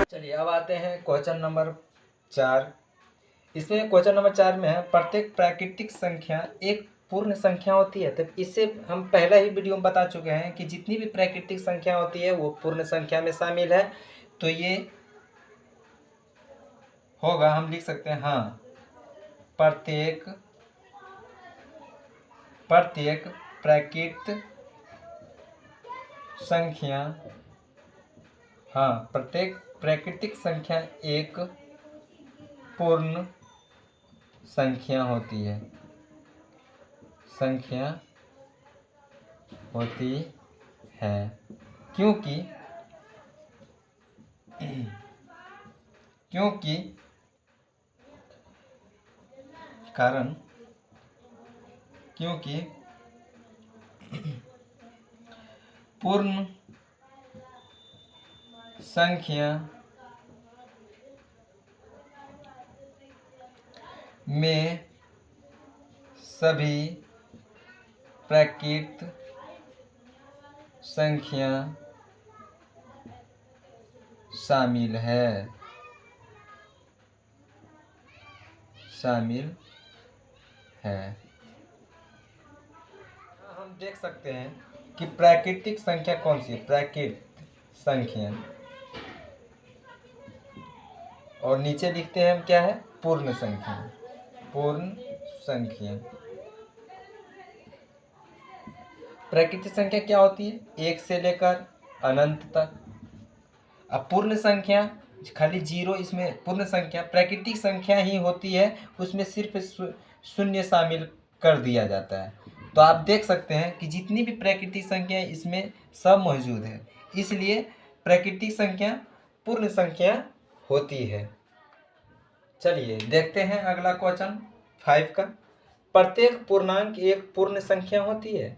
चलिए अब आते हैं क्वेश्चन नंबर 4। इसमें क्वेश्चन नंबर 4 में है प्रत्येक प्राकृतिक संख्या एक पूर्ण संख्या होती है। तो इससे हम पहला ही वीडियो में बता चुके हैं कि जितनी भी प्राकृतिक संख्या होती है वो पूर्ण संख्या में शामिल है। तो ये होगा, हम लिख सकते हैं हाँ, प्रत्येक प्राकृतिक संख्या, हाँ प्रत्येक प्राकृतिक संख्या एक पूर्ण संख्या होती है, क्योंकि पूर्ण संख्या में सभी प्राकृतिक संख्या शामिल है। हम देख सकते हैं कि प्राकृतिक संख्या कौन सी है, प्राकृतिक संख्या, और नीचे लिखते हैं हम क्या है, पूर्ण संख्या। प्राकृतिक संख्या क्या होती है, एक से लेकर अनंत तक। अब पूर्ण संख्या खाली 0, इसमें पूर्ण संख्या प्राकृतिक संख्या ही होती है, उसमें सिर्फ शून्य शामिल कर दिया जाता है। तो आप देख सकते हैं कि जितनी भी प्राकृतिक संख्या है इसमें सब मौजूद है, इसलिए प्राकृतिक संख्या पूर्ण संख्या होती है। चलिए देखते हैं अगला क्वेश्चन 5 का। प्रत्येक पूर्णांक एक पूर्ण संख्या होती है।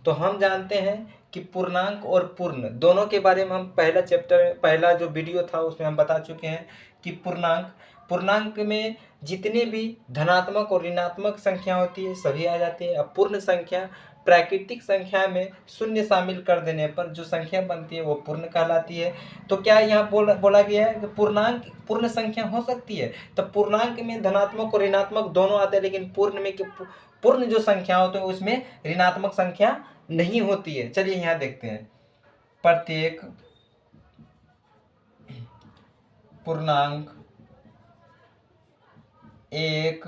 तो हम जानते हैं कि पूर्णांक और पूर्ण दोनों के बारे में हम पहला जो वीडियो था उसमें हम बता चुके हैं कि पूर्णांक में जितने भी धनात्मक और ऋणात्मक संख्या होती है सभी आ जाती है। अब पूर्ण संख्या प्राकृतिक संख्या में शून्य शामिल कर देने पर जो संख्या बनती है वो पूर्ण कहलाती है। तो क्या यहाँ बोला गया है कि पूर्णांक पूर्ण संख्या हो सकती है। तो पूर्णांक में धनात्मक और ऋणात्मक दोनों आते हैं, लेकिन पूर्ण जो संख्या होती है उसमें ऋणात्मक संख्या नहीं होती है। चलिए यहाँ देखते हैं, प्रत्येक पूर्णांक एक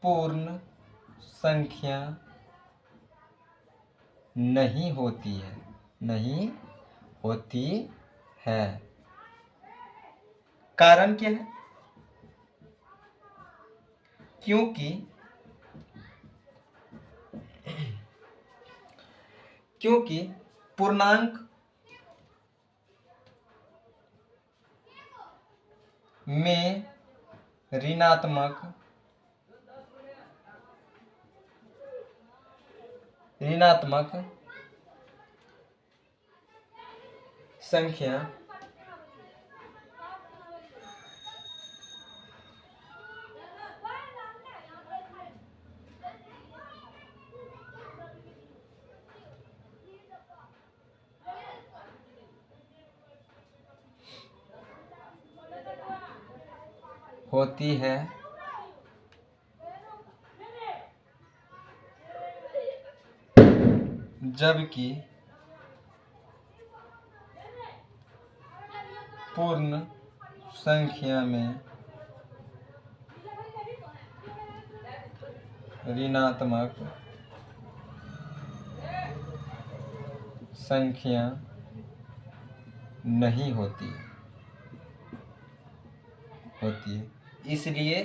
पूर्ण संख्या नहीं होती है। कारण क्या है, क्योंकि पूर्णांक में ऋणात्मक संख्या होती है, जबकि पूर्ण संख्या में ऋणात्मक संख्या नहीं होती है। इसलिए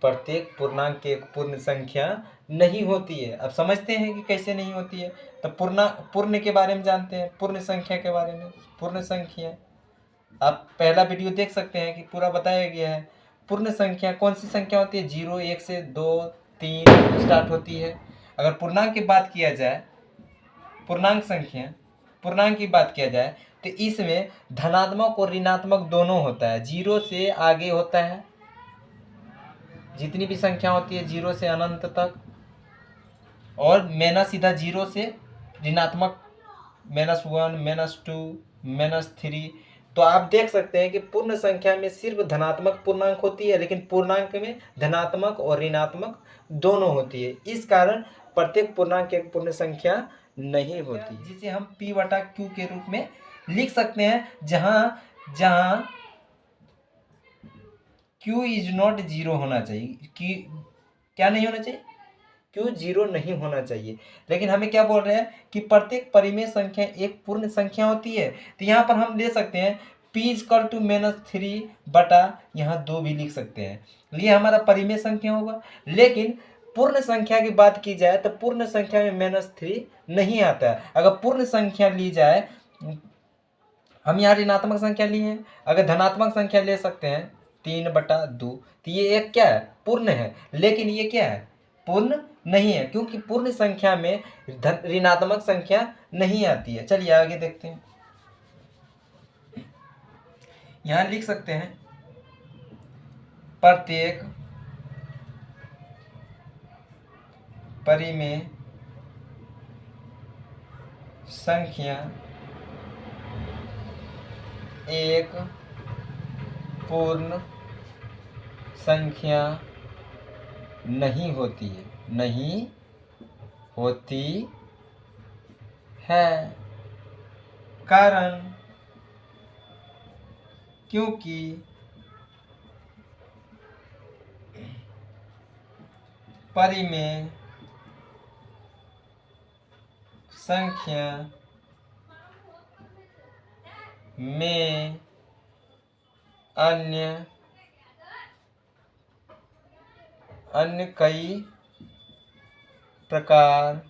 प्रत्येक पूर्णांक की एक पूर्ण संख्या नहीं होती है। अब समझते हैं कि कैसे नहीं होती है। तो पूर्ण के बारे में जानते हैं, पूर्ण संख्या के बारे में। पूर्ण संख्या आप पहला वीडियो देख सकते हैं कि पूरा बताया गया है। पूर्ण संख्या कौन सी संख्या होती है, 0 1 से 2 3 स्टार्ट होती है। अगर पूर्णांक की बात किया जाए, पूर्णांक की बात किया जाए तो इसमें धनात्मक और ऋणात्मक दोनों होता है। 0 से आगे होता है, जितनी भी संख्या होती है 0 से अनंत तक, और मैना सीधा 0 से ऋणात्मक -1 -2 -3। तो आप देख सकते हैं कि पूर्ण संख्या में सिर्फ धनात्मक पूर्णांक होती है, लेकिन पूर्णांक में धनात्मक और ऋणात्मक दोनों होती है। इस कारण प्रत्येक पूर्णांक एक पूर्ण संख्या नहीं होती, जिसे हम p/q के रूप में लिख सकते हैं, जहां q इज नॉट 0 होना चाहिए। क्या नहीं होना चाहिए? q 0 नहीं होना चाहिए। लेकिन हमें क्या बोल रहे हैं कि प्रत्येक परिमेय संख्या एक पूर्ण संख्या होती है। तो यहाँ पर हम ले सकते हैं p = -3 बटा यहाँ 2 भी लिख सकते हैं। ये हमारा परिमेय संख्या होगा। लेकिन पूर्ण संख्या की बात की जाए तो पूर्ण संख्या में -3 नहीं आता है। अगर पूर्ण संख्या ली जाए, हम यहाँ ऋणात्मक संख्या लिए हैं, अगर धनात्मक संख्या ले सकते हैं 3/2, तो ये एक क्या है? पूर्ण है। लेकिन ये क्या है? पूर्ण नहीं है, क्योंकि पूर्ण संख्या में ऋणात्मक संख्या नहीं आती है। चलिए आगे देखते हैं। यहाँ लिख सकते हैं प्रत्येक परिमेय संख्या एक पूर्ण संख्या नहीं होती है। कारण क्योंकि परिमेय संख्या में अन्य कई प्रकार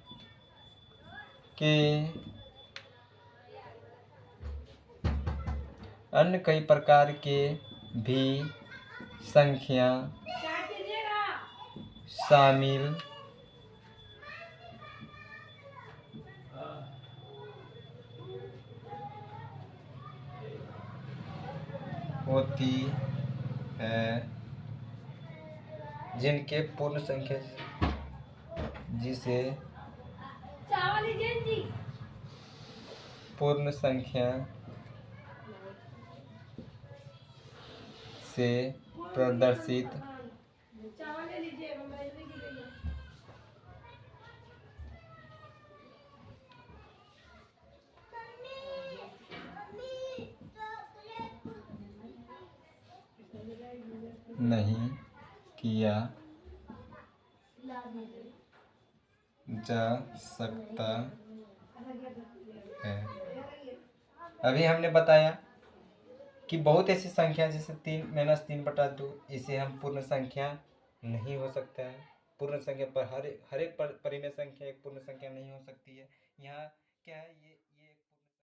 के भी संख्या शामिल होती है, जिनके पूर्ण संख्या पूर्ण संख्या से प्रदर्शित नहीं किया जा सकता है। अभी हमने बताया कि बहुत ऐसी संख्या जैसे 3-3/2, इसे हम पूर्ण संख्या नहीं हो सकता है। पूर्ण संख्या पर हर एक परिमेय संख्या एक पूर्ण संख्या नहीं हो सकती है। यहाँ क्या है, ये